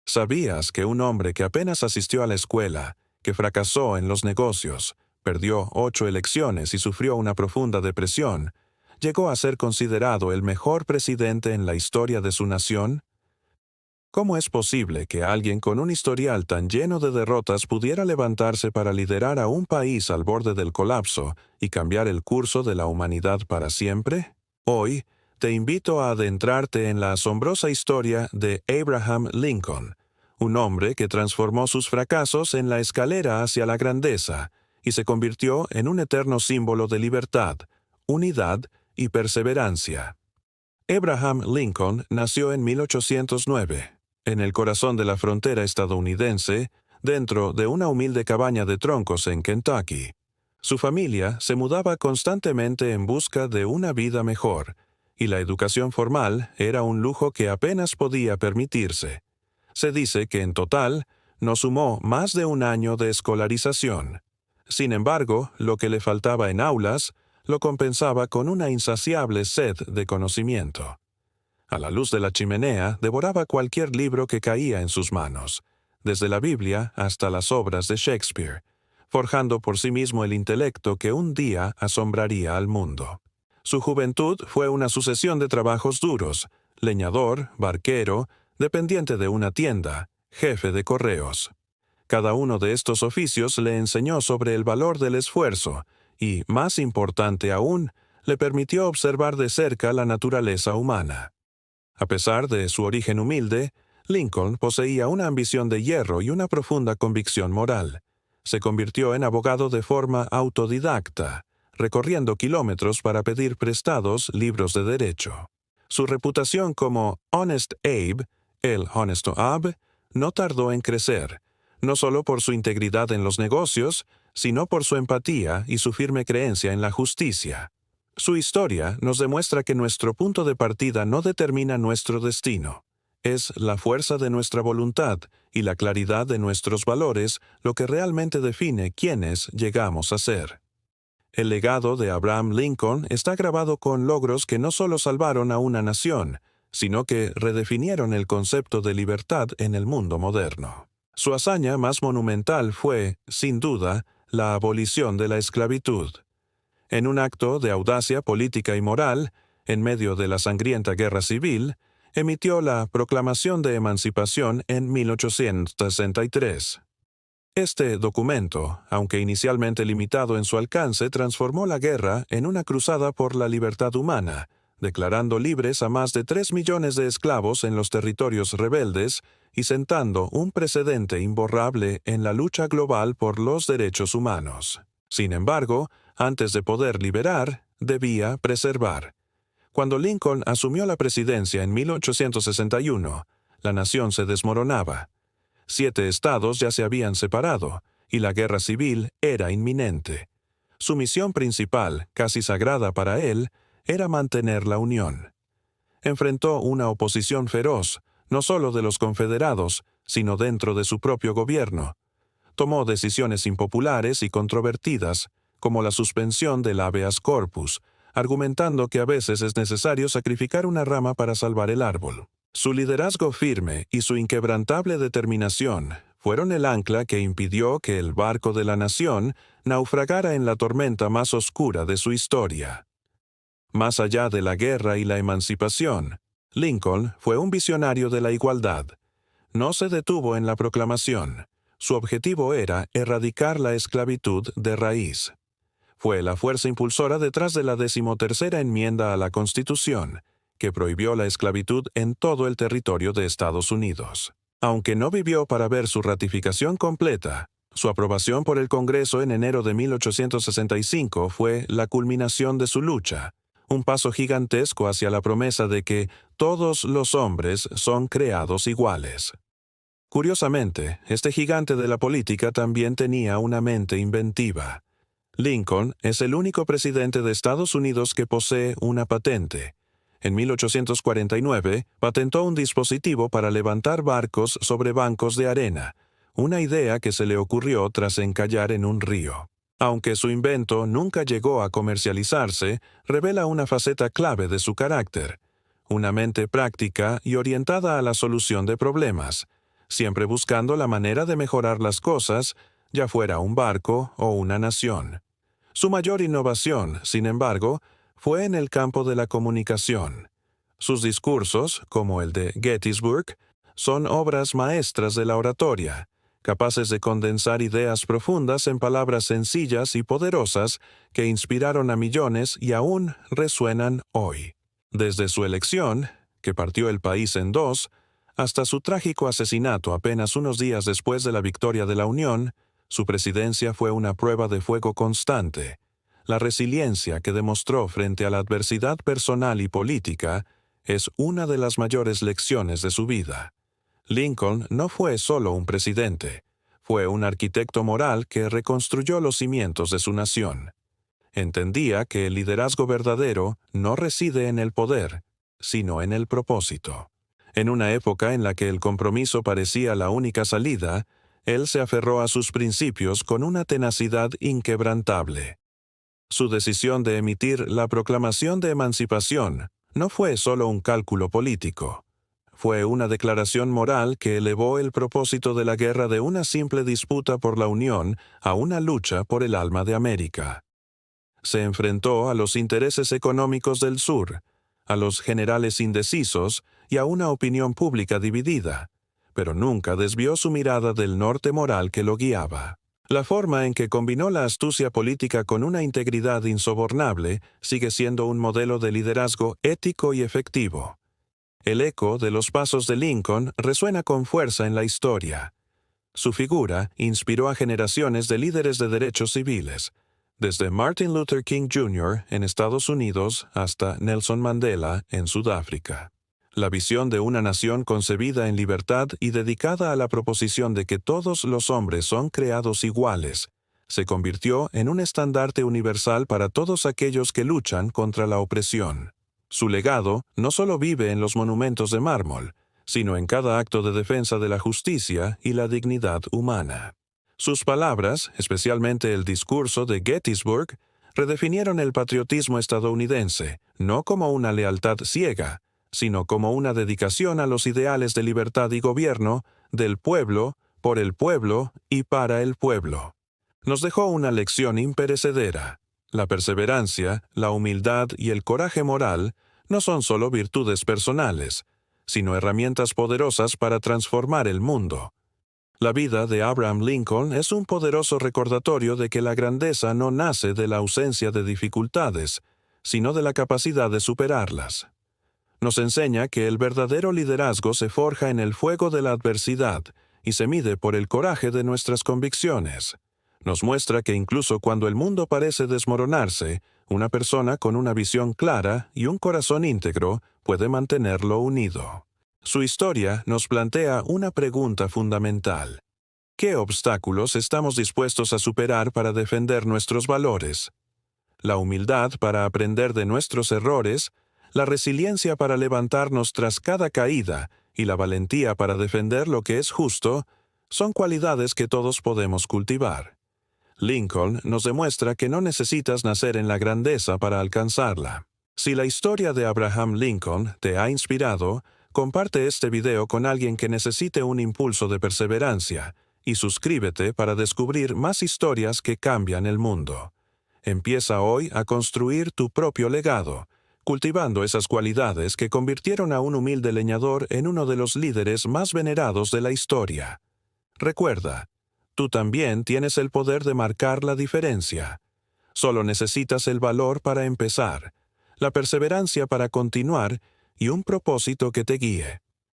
¿Sabías que un hombre que apenas asistió a la escuela, que fracasó en los negocios, perdió 8 elecciones y sufrió una profunda depresión, llegó a ser considerado el mejor presidente en la historia de su nación? ¿Cómo es posible que alguien con un historial tan lleno de derrotas pudiera levantarse para liderar a un país al borde del colapso y cambiar el curso de la humanidad para siempre? Hoy, te invito a adentrarte en la asombrosa historia de Abraham Lincoln, un hombre que transformó sus fracasos en la escalera hacia la grandeza y se convirtió en un eterno símbolo de libertad, unidad y perseverancia. Abraham Lincoln nació en 1809, en el corazón de la frontera estadounidense, dentro de una humilde cabaña de troncos en Kentucky. Su familia se mudaba constantemente en busca de una vida mejor, y la educación formal era un lujo que apenas podía permitirse. Se dice que en total no sumó más de un año de escolarización. Sin embargo, lo que le faltaba en aulas lo compensaba con una insaciable sed de conocimiento. A la luz de la chimenea devoraba cualquier libro que caía en sus manos, desde la Biblia hasta las obras de Shakespeare, forjando por sí mismo el intelecto que un día asombraría al mundo. Su juventud fue una sucesión de trabajos duros: leñador, barquero, dependiente de una tienda, jefe de correos. Cada uno de estos oficios le enseñó sobre el valor del esfuerzo y, más importante aún, le permitió observar de cerca la naturaleza humana. A pesar de su origen humilde, Lincoln poseía una ambición de hierro y una profunda convicción moral. Se convirtió en abogado de forma autodidacta, recorriendo kilómetros para pedir prestados libros de derecho. Su reputación como Honest Abe, el honesto Abe, no tardó en crecer, no solo por su integridad en los negocios, sino por su empatía y su firme creencia en la justicia. Su historia nos demuestra que nuestro punto de partida no determina nuestro destino. Es la fuerza de nuestra voluntad y la claridad de nuestros valores lo que realmente define quiénes llegamos a ser. El legado de Abraham Lincoln está grabado con logros que no solo salvaron a una nación, sino que redefinieron el concepto de libertad en el mundo moderno. Su hazaña más monumental fue, sin duda, la abolición de la esclavitud. En un acto de audacia política y moral, en medio de la sangrienta guerra civil, emitió la Proclamación de Emancipación en 1863. Este documento, aunque inicialmente limitado en su alcance, transformó la guerra en una cruzada por la libertad humana, declarando libres a más de 3 millones de esclavos en los territorios rebeldes y sentando un precedente imborrable en la lucha global por los derechos humanos. Sin embargo, antes de poder liberar, debía preservar. Cuando Lincoln asumió la presidencia en 1861, la nación se desmoronaba. 7 estados ya se habían separado, y la guerra civil era inminente. Su misión principal, casi sagrada para él, era mantener la unión. Enfrentó una oposición feroz, no solo de los confederados, sino dentro de su propio gobierno. Tomó decisiones impopulares y controvertidas, como la suspensión del habeas corpus, argumentando que a veces es necesario sacrificar una rama para salvar el árbol. Su liderazgo firme y su inquebrantable determinación fueron el ancla que impidió que el barco de la nación naufragara en la tormenta más oscura de su historia. Más allá de la guerra y la emancipación, Lincoln fue un visionario de la igualdad. No se detuvo en la proclamación. Su objetivo era erradicar la esclavitud de raíz. Fue la fuerza impulsora detrás de la 13ª enmienda a la Constitución, que prohibió la esclavitud en todo el territorio de Estados Unidos. Aunque no vivió para ver su ratificación completa, su aprobación por el Congreso en enero de 1865 fue la culminación de su lucha, un paso gigantesco hacia la promesa de que todos los hombres son creados iguales. Curiosamente, este gigante de la política también tenía una mente inventiva. Lincoln es el único presidente de Estados Unidos que posee una patente. En 1849, patentó un dispositivo para levantar barcos sobre bancos de arena, una idea que se le ocurrió tras encallar en un río. Aunque su invento nunca llegó a comercializarse, revela una faceta clave de su carácter: una mente práctica y orientada a la solución de problemas. siempre buscando la manera de mejorar las cosas, ya fuera un barco o una nación. Su mayor innovación, sin embargo, fue en el campo de la comunicación. Sus discursos, como el de Gettysburg, son obras maestras de la oratoria, capaces de condensar ideas profundas en palabras sencillas y poderosas que inspiraron a millones y aún resuenan hoy. Desde su elección, que partió el país en dos, hasta su trágico asesinato apenas unos días después de la victoria de la Unión, su presidencia fue una prueba de fuego constante. La resiliencia que demostró frente a la adversidad personal y política es una de las mayores lecciones de su vida. Lincoln no fue solo un presidente, fue un arquitecto moral que reconstruyó los cimientos de su nación. Entendía que el liderazgo verdadero no reside en el poder, sino en el propósito. En una época en la que el compromiso parecía la única salida, él se aferró a sus principios con una tenacidad inquebrantable. Su decisión de emitir la Proclamación de Emancipación no fue solo un cálculo político. Fue una declaración moral que elevó el propósito de la guerra de una simple disputa por la Unión a una lucha por el alma de América. Se enfrentó a los intereses económicos del sur, a los generales indecisos y a una opinión pública dividida, pero nunca desvió su mirada del norte moral que lo guiaba. La forma en que combinó la astucia política con una integridad insobornable sigue siendo un modelo de liderazgo ético y efectivo. El eco de los pasos de Lincoln resuena con fuerza en la historia. Su figura inspiró a generaciones de líderes de derechos civiles, desde Martin Luther King Jr. en Estados Unidos hasta Nelson Mandela en Sudáfrica. La visión de una nación concebida en libertad y dedicada a la proposición de que todos los hombres son creados iguales, se convirtió en un estandarte universal para todos aquellos que luchan contra la opresión. Su legado no solo vive en los monumentos de mármol, sino en cada acto de defensa de la justicia y la dignidad humana. Sus palabras, especialmente el discurso de Gettysburg, redefinieron el patriotismo estadounidense, no como una lealtad ciega, sino como una dedicación a los ideales de libertad y gobierno, del pueblo, por el pueblo y para el pueblo. Nos dejó una lección imperecedera. La perseverancia, la humildad y el coraje moral no son solo virtudes personales, sino herramientas poderosas para transformar el mundo. La vida de Abraham Lincoln es un poderoso recordatorio de que la grandeza no nace de la ausencia de dificultades, sino de la capacidad de superarlas. Nos enseña que el verdadero liderazgo se forja en el fuego de la adversidad y se mide por el coraje de nuestras convicciones. Nos muestra que incluso cuando el mundo parece desmoronarse, una persona con una visión clara y un corazón íntegro puede mantenerlo unido. Su historia nos plantea una pregunta fundamental. ¿Qué obstáculos estamos dispuestos a superar para defender nuestros valores? La humildad para aprender de nuestros errores, la resiliencia para levantarnos tras cada caída y la valentía para defender lo que es justo, son cualidades que todos podemos cultivar. Lincoln nos demuestra que no necesitas nacer en la grandeza para alcanzarla. Si la historia de Abraham Lincoln te ha inspirado, comparte este video con alguien que necesite un impulso de perseverancia y suscríbete para descubrir más historias que cambian el mundo. Empieza hoy a construir tu propio legado, cultivando esas cualidades que convirtieron a un humilde leñador en uno de los líderes más venerados de la historia. Recuerda, tú también tienes el poder de marcar la diferencia. Solo necesitas el valor para empezar, la perseverancia para continuar y un propósito que te guíe.